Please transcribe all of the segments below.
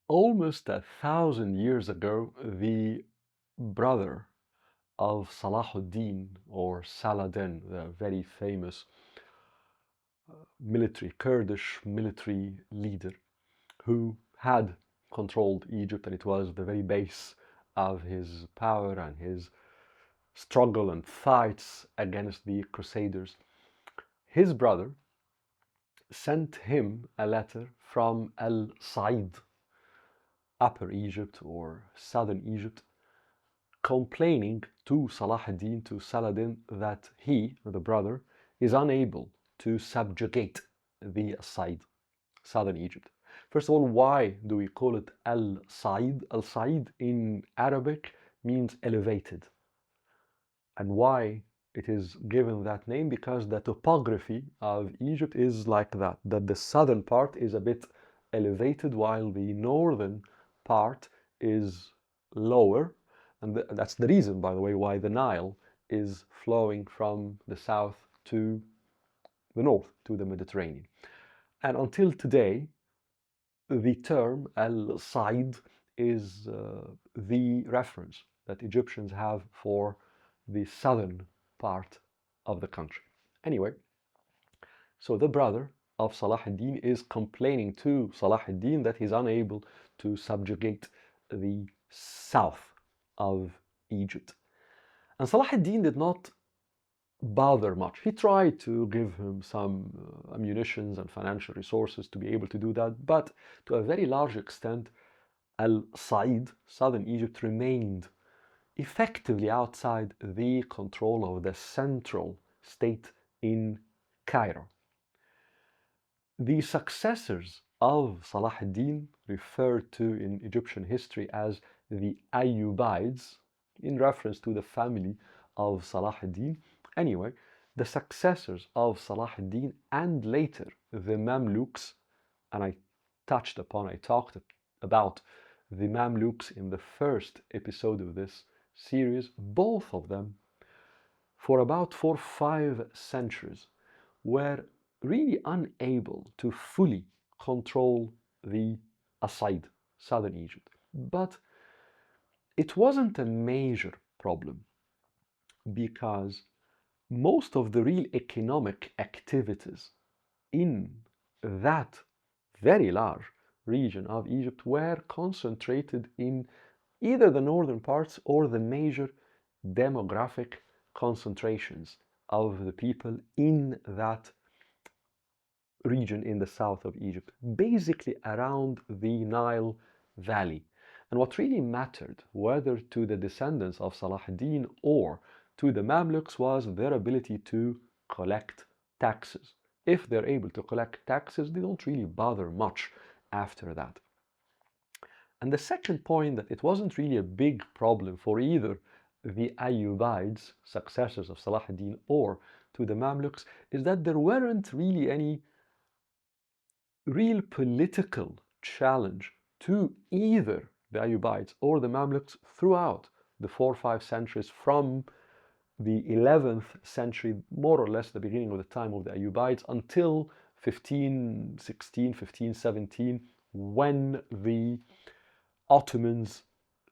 Almost 1,000 years ago, the brother of Salahuddin or Saladin, the very famous Kurdish military leader who had controlled Egypt, and it was the very base of his power and his struggle and fights against the Crusaders. His brother sent him a letter from Al-Said, Upper Egypt or Southern Egypt, complaining to Salahuddin, to Saladin, that he, the brother, is unable to subjugate the Said, Southern Egypt. First of all, why do we call it Al-Said? Al-Said in Arabic means elevated. And why it is given that name? Because the topography of Egypt is like that the southern part is a bit elevated while the northern part is lower. And that's the reason, by the way, why the Nile is flowing from the south to the north, to the Mediterranean. And until today, the term Al-Said is the reference that Egyptians have for the southern part of the country. Anyway, so the brother of Salahuddin is complaining to Salahuddin that he's unable to subjugate the south of Egypt. And Salahuddin did not bother much. He tried to give him some ammunitions and financial resources to be able to do that, but to a very large extent, Al-Said, southern Egypt, remained effectively outside the control of the central state in Cairo. The successors of Salahuddin, referred to in Egyptian history as the Ayyubides, in reference to the family of Salahuddin. Anyway, the successors of Salahuddin and later the Mamluks, and I talked about the Mamluks in the first episode of this series, both of them, for about 4 or 5 centuries, were really unable to fully control the Asaid, southern Egypt. But it wasn't a major problem because most of the real economic activities in that very large region of Egypt were concentrated in either the northern parts or the major demographic concentrations of the people in that region in the south of Egypt, basically around the Nile Valley. And what really mattered, whether to the descendants of Salahuddin or to the Mamluks, was their ability to collect taxes. If they're able to collect taxes, they don't really bother much after that. And the second point, that it wasn't really a big problem for either the Ayyubides, successors of Salahuddin, or to the Mamluks, is that there weren't really any real political challenge to either the Ayyubides or the Mamluks throughout the 4 or 5 centuries from the 11th century, more or less the beginning of the time of the Ayyubides, until 1516, 1517, when the Ottomans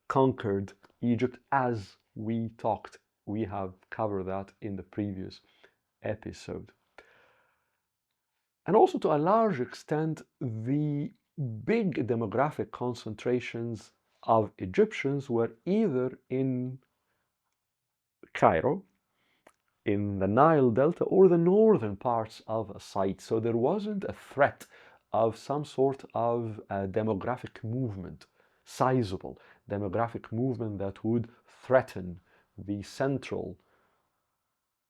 conquered Egypt, as we have covered that in the previous episode. And also, to a large extent, the big demographic concentrations of Egyptians were either in Cairo, in the Nile Delta, or the northern parts of Aside. So there wasn't a threat of some sort of demographic movement, sizable demographic movement that would threaten the central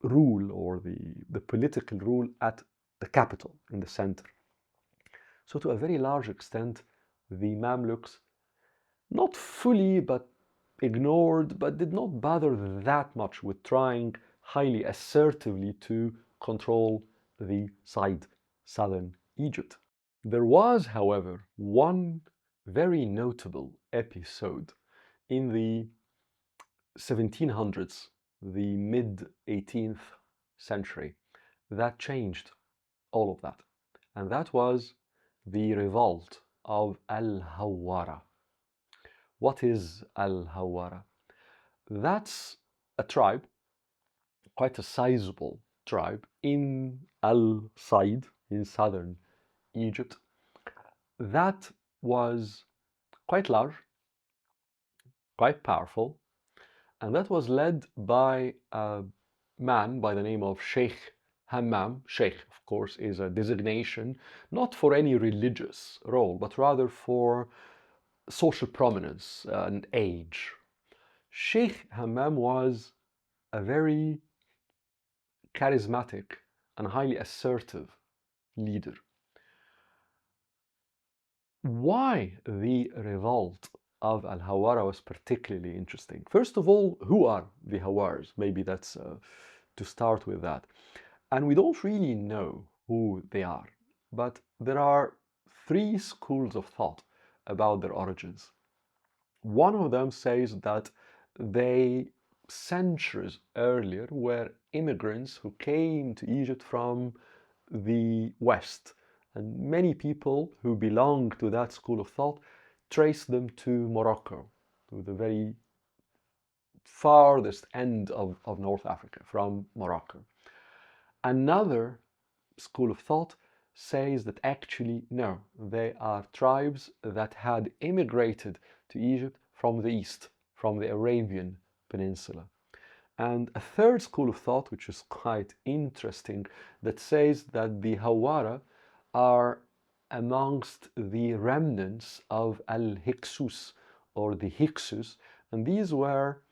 rule or the political rule at the capital, in the center. So to a very large extent, the Mamluks, not fully, but ignored, but did not bother that much with trying highly assertively to control the southern Egypt. There was, however, one very notable episode in the 1700s, the mid-18th century, that changed all of that. And that was the revolt of Al-Hawara. What is Al-Hawara? That's a tribe, quite a sizable tribe, in Al-Said, in southern Egypt, that was quite large, quite powerful, and that was led by a man by the name of Sheikh Hammam. Sheikh, of course, is a designation not for any religious role, but rather for social prominence and age. Sheikh Hammam was a very charismatic and highly assertive leader. Why the revolt of Al-Hawara was particularly interesting. First of all, who are the Hawaras? Maybe that's to start with that. And we don't really know who they are, but there are three schools of thought about their origins. One of them says that they, centuries earlier, were immigrants who came to Egypt from the West. And many people who belong to that school of thought trace them to Morocco, to the very farthest end of North Africa, from Morocco. Another school of thought says that actually, no, they are tribes that had immigrated to Egypt from the east, from the Arabian Peninsula. And a third school of thought, which is quite interesting, that says that the Hawara are amongst the remnants of Al-Hyksos, or the Hyksos, and these were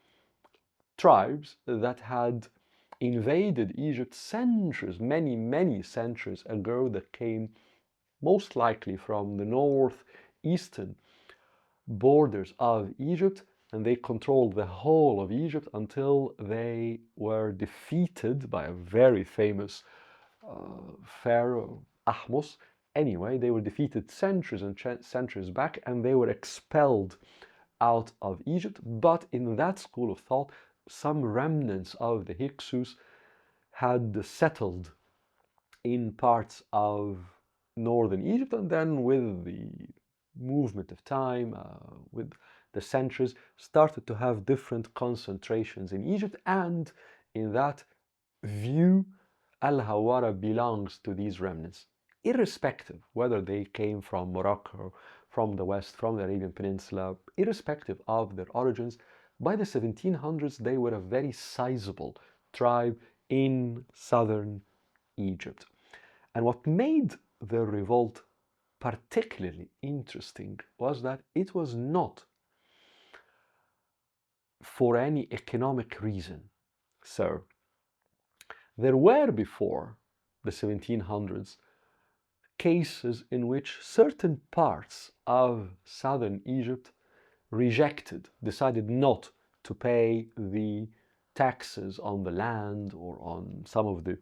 tribes that had invaded Egypt centuries, many centuries ago, that came most likely from the northeastern borders of Egypt, and they controlled the whole of Egypt until they were defeated by a very famous pharaoh, Ahmos. Anyway, they were defeated centuries and centuries back, and they were expelled out of Egypt. But in that school of thought, some remnants of the Hyksos had settled in parts of northern Egypt, and then with the movement of time, with the centuries, started to have different concentrations in Egypt, and in that view, Al-Hawara belongs to these remnants, irrespective whether they came from Morocco, from the west, from the Arabian Peninsula, irrespective of their origins. By the 1700s, they were a very sizable tribe in southern Egypt. And what made the revolt particularly interesting was that it was not for any economic reason. So, there were before the 1700s cases in which certain parts of southern Egypt decided not to pay the taxes on the land or on some of the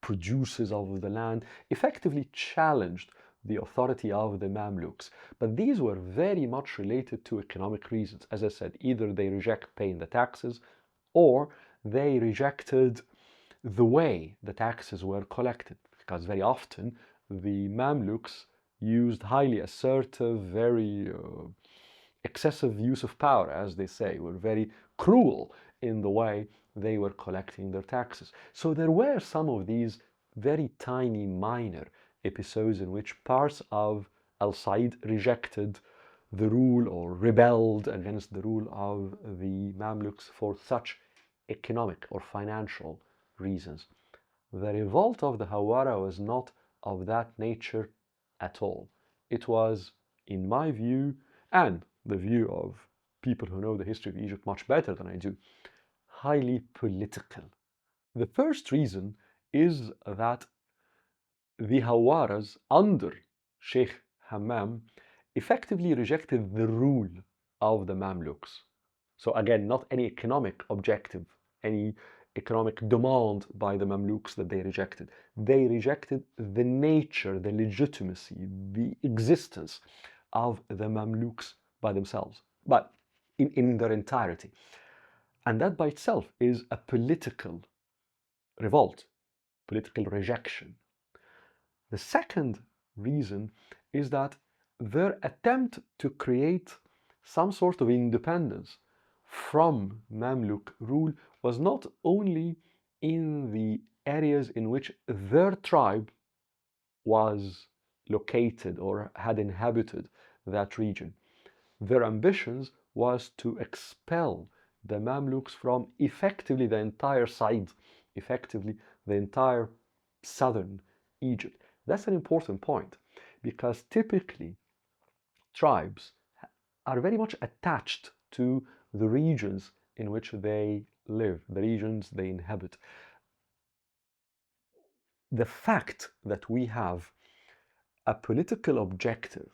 producers of the land, effectively challenged the authority of the Mamluks. But these were very much related to economic reasons. As I said, either they reject paying the taxes, or they rejected the way the taxes were collected, because very often the Mamluks used highly assertive, very excessive use of power, as they say, were very cruel in the way they were collecting their taxes. So there were some of these very tiny, minor episodes in which parts of Al-Said rejected the rule or rebelled against the rule of the Mamluks for such economic or financial reasons. The revolt of the Hawara was not of that nature at all. It was, in my view, and the view of people who know the history of Egypt much better than I do, highly political. The first reason is that the Hawaras under Sheikh Hammam effectively rejected the rule of the Mamluks. So again, not any economic objective, any economic demand by the Mamluks that they rejected. They rejected the nature, the legitimacy, the existence of the Mamluks by themselves, but in their entirety. And that by itself is a political revolt, political rejection. The second reason is that their attempt to create some sort of independence from Mamluk rule was not only in the areas in which their tribe was located or had inhabited that region. Their ambitions was to expel the Mamluks from effectively the entire side, effectively the entire southern Egypt. That's an important point because typically tribes are very much attached to the regions in which they live, the regions they inhabit. The fact that we have a political objective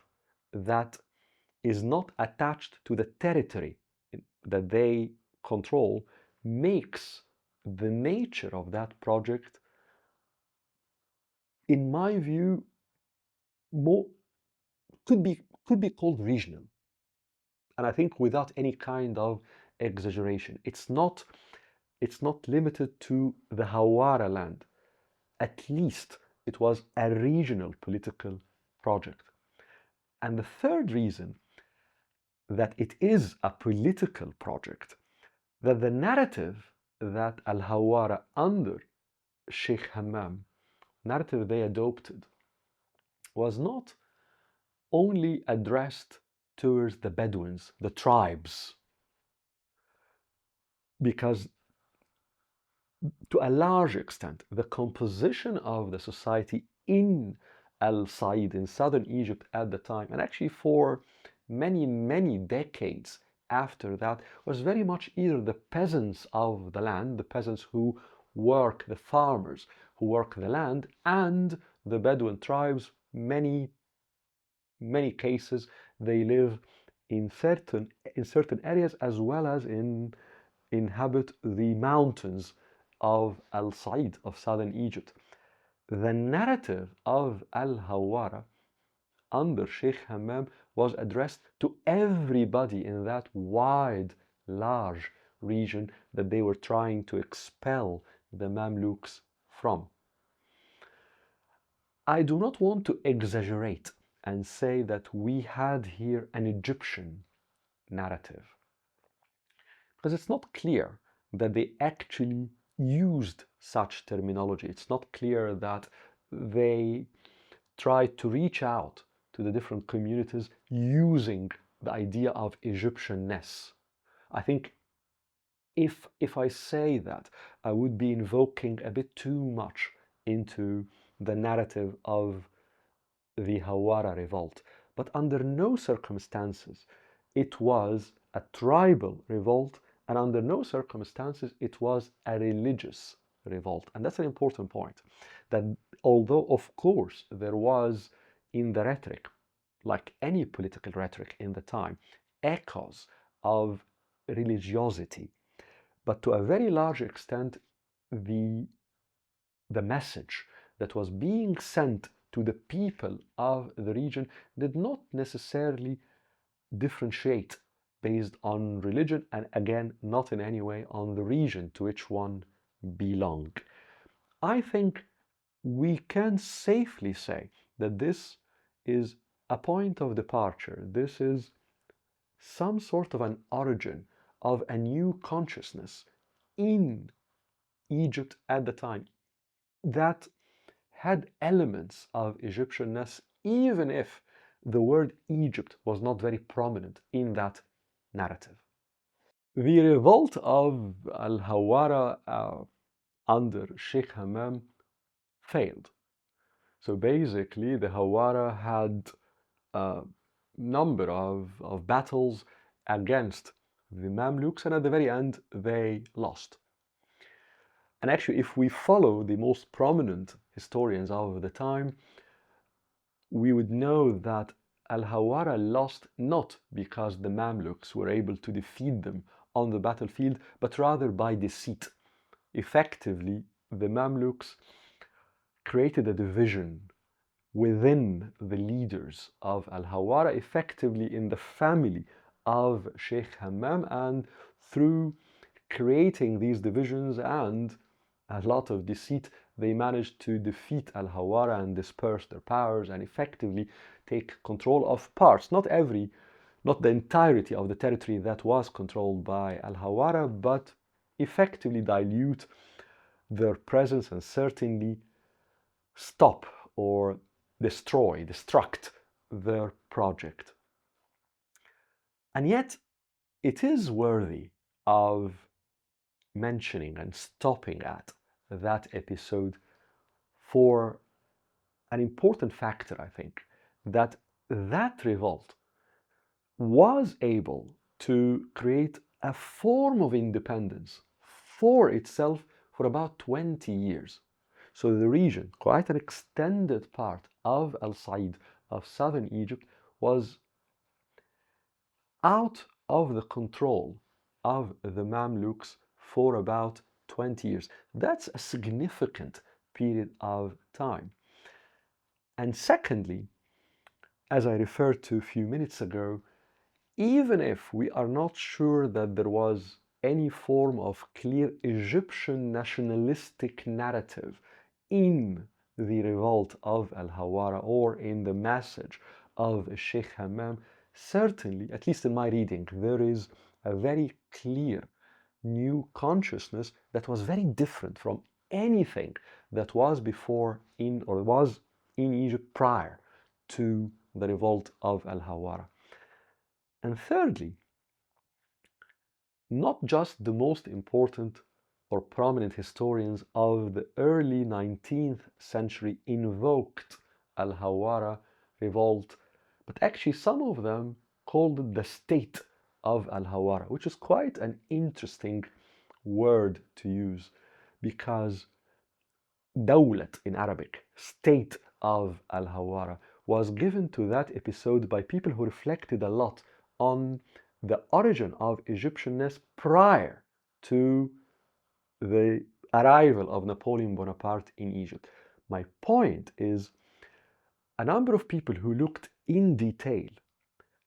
that is not attached to the territory that they control makes the nature of that project, in my view, more could be called regional. And I think without any kind of exaggeration, it's not limited to the Hawara land. At least it was a regional political project. And the third reason that it is a political project, that the narrative that Al-Hawara under Sheikh Hammam, narrative they adopted, was not only addressed towards the Bedouins, the tribes, because to a large extent, the composition of the society in Al Said, in southern Egypt at the time, and actually for many, many decades after that, was very much either the peasants of the land, the peasants who work, the farmers who work the land, and the Bedouin tribes. Many cases they live in certain areas as well as inhabit the mountains of Al Said, of southern Egypt. The narrative of Al Hawara under Sheikh Hammam was addressed to everybody in that wide, large region that they were trying to expel the Mamluks from. I do not want to exaggerate and say that we had here an Egyptian narrative, because it's not clear that they actually used such terminology. It's not clear that they tried to reach out to the different communities using the idea of Egyptianness. I think if I say that, I would be invoking a bit too much into the narrative of the Hawara Revolt. But under no circumstances it was a tribal revolt, and under no circumstances it was a religious revolt. And that's an important point, that although of course there was in the rhetoric, like any political rhetoric in the time, echoes of religiosity, but to a very large extent the message that was being sent to the people of the region did not necessarily differentiate based on religion, and again, not in any way on the region to which one belonged. I think we can safely say that this is a point of departure. This is some sort of an origin of a new consciousness in Egypt at the time that had elements of Egyptianness, even if the word Egypt was not very prominent in that narrative. The revolt of Al Hawara under Sheikh Hammam failed. So basically, the Hawara had a number of battles against the Mamluks, and at the very end, they lost. And actually, if we follow the most prominent historians of the time, we would know that Al-Hawara lost not because the Mamluks were able to defeat them on the battlefield, but rather by deceit. Effectively, the Mamluks created a division within the leaders of Al-Hawara, effectively in the family of Sheikh Hammam, and through creating these divisions and a lot of deceit, they managed to defeat Al-Hawara and disperse their powers and effectively take control of parts, not the entirety of the territory that was controlled by Al-Hawara, but effectively dilute their presence and certainly stop or destruct their project. And yet, it is worthy of mentioning and stopping at that episode for an important factor, I think, that revolt was able to create a form of independence for itself for about 20 years. So the region, quite an extended part of Al-Said, of southern Egypt, was out of the control of the Mamluks for about 20 years. That's a significant period of time. And secondly, as I referred to a few minutes ago, even if we are not sure that there was any form of clear Egyptian nationalistic narrative in the revolt of Al-Hawara or in the message of Sheikh Hammam, certainly, at least in my reading, there is a very clear new consciousness that was very different from anything that was before in or was in Egypt prior to the revolt of Al-Hawara. And thirdly, not just the most important or prominent historians of the early 19th century invoked Al-Hawara revolt, but actually some of them called it the state of Al-Hawara, which is quite an interesting word to use because Dawlat in Arabic, state of Al-Hawara, was given to that episode by people who reflected a lot on the origin of Egyptianness prior to the arrival of Napoleon Bonaparte in Egypt. My point is a number of people who looked in detail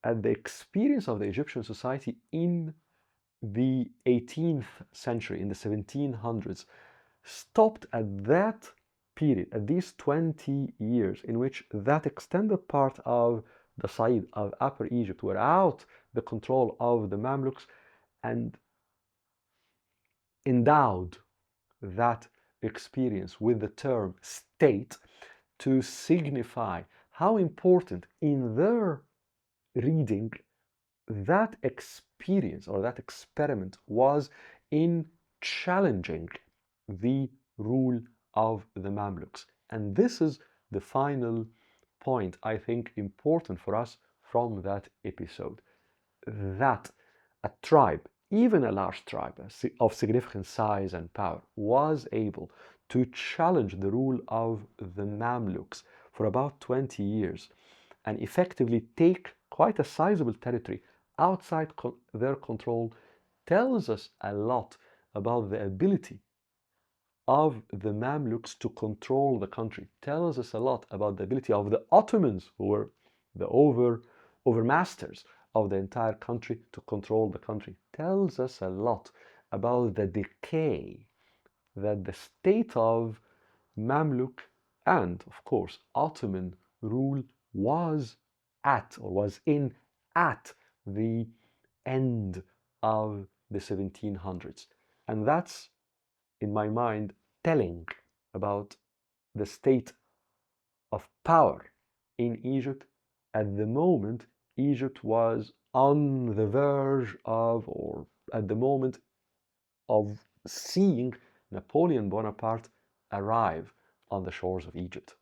at the experience of the Egyptian society in the 18th century, in the 1700s, stopped at that period, at these 20 years in which that extended part of the Said of Upper Egypt were out the control of the Mamluks and endowed that experience with the term state to signify how important in their reading that experience or that experiment was in challenging the rule of the Mamluks. And this is the final point, I think, important for us from that episode. That a tribe, even a large tribe of significant size and power, was able to challenge the rule of the Mamluks for about 20 years and effectively take quite a sizable territory outside their control tells us a lot about the ability of the Mamluks to control the country, tells us a lot about the ability of the Ottomans, who were the overmasters of the entire country, to control the country, tells us a lot about the decay that the state of Mamluk and, of course, Ottoman rule was at or was in at the end of the 1700s. And that's, in my mind, telling about the state of power in Egypt at the moment Egypt was on the verge of, or at the moment of seeing Napoleon Bonaparte arrive on the shores of Egypt.